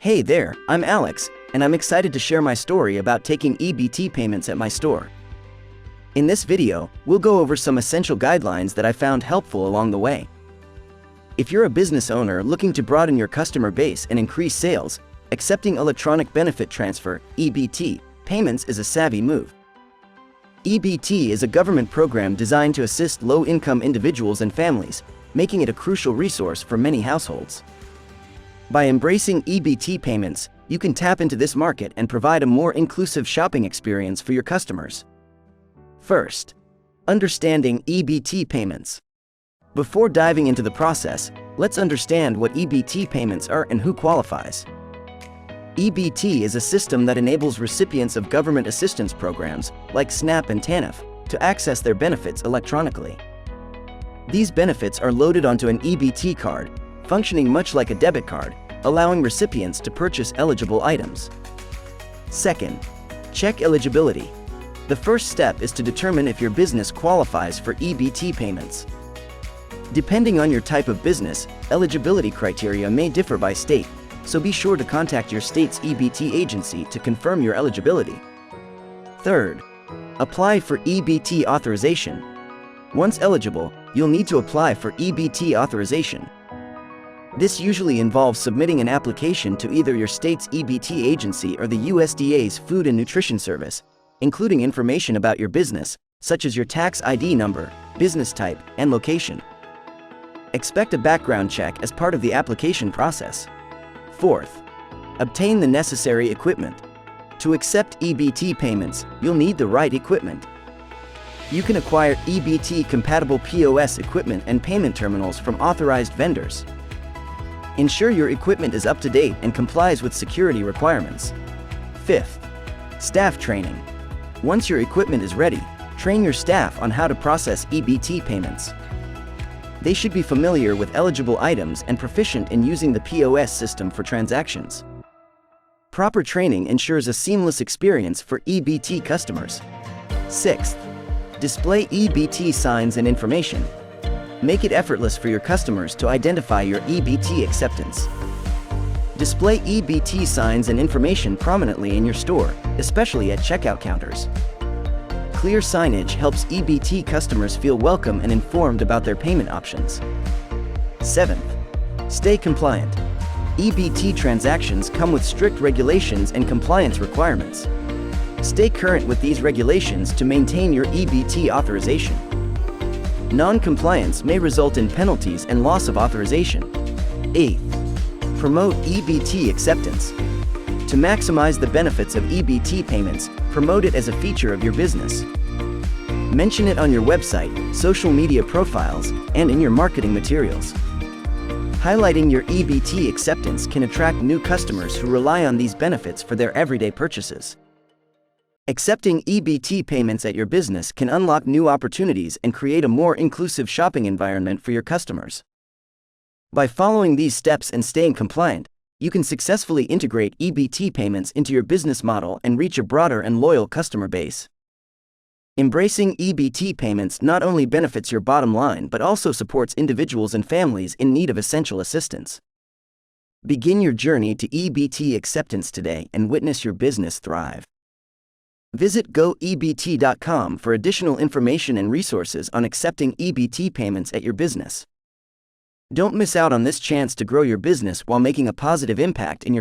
Hey there, I'm Alex, and I'm excited to share my story about taking EBT payments at my store. In this video, we'll go over some essential guidelines that I found helpful along the way. If you're a business owner looking to broaden your customer base and increase sales, accepting electronic benefit transfer (EBT) payments is a savvy move. EBT is a government program designed to assist low-income individuals and families, making it a crucial resource for many households. By embracing EBT payments, you can tap into this market and provide a more inclusive shopping experience for your customers. First, understanding EBT payments. Before diving into the process, let's understand what EBT payments are and who qualifies. EBT is a system that enables recipients of government assistance programs, like SNAP and TANF, to access their benefits electronically. These benefits are loaded onto an EBT card, functioning much like a debit card, allowing recipients to purchase eligible items. Second, check eligibility. The first step is to determine if your business qualifies for EBT payments. Depending on your type of business, eligibility criteria may differ by state, so be sure to contact your state's EBT agency to confirm your eligibility. Third, apply for EBT authorization. Once eligible, you'll need to apply for EBT authorization. This usually involves submitting an application to either your state's EBT agency or the USDA's Food and Nutrition Service, including information about your business, such as your tax ID number, business type, and location. Expect a background check as part of the application process. Fourth, obtain the necessary equipment. To accept EBT payments, you'll need the right equipment. You can acquire EBT-compatible POS equipment and payment terminals from authorized vendors. Ensure your equipment is up to date and complies with security requirements. Fifth, staff training. Once your equipment is ready, train your staff on how to process EBT payments. They should be familiar with eligible items and proficient in using the POS system for transactions. Proper training ensures a seamless experience for EBT customers. Sixth, display EBT signs and information. Make it effortless for your customers to identify your EBT acceptance. Display EBT signs and information prominently in your store, especially at checkout counters. Clear signage helps EBT customers feel welcome and informed about their payment options. Seventh, stay compliant. EBT transactions come with strict regulations and compliance requirements. Stay current with these regulations to maintain your EBT authorization. Non-compliance may result in penalties and loss of authorization. Eighth, promote EBT acceptance. To maximize the benefits of EBT payments, promote it as a feature of your business. Mention it on your website, social media profiles, and in your marketing materials. Highlighting your EBT acceptance can attract new customers who rely on these benefits for their everyday purchases. Accepting EBT payments at your business can unlock new opportunities and create a more inclusive shopping environment for your customers. By following these steps and staying compliant, you can successfully integrate EBT payments into your business model and reach a broader and loyal customer base. Embracing EBT payments not only benefits your bottom line but also supports individuals and families in need of essential assistance. Begin your journey to EBT acceptance today and witness your business thrive. Visit goEBT.com for additional information and resources on accepting EBT payments at your business. Don't miss out on this chance to grow your business while making a positive impact in your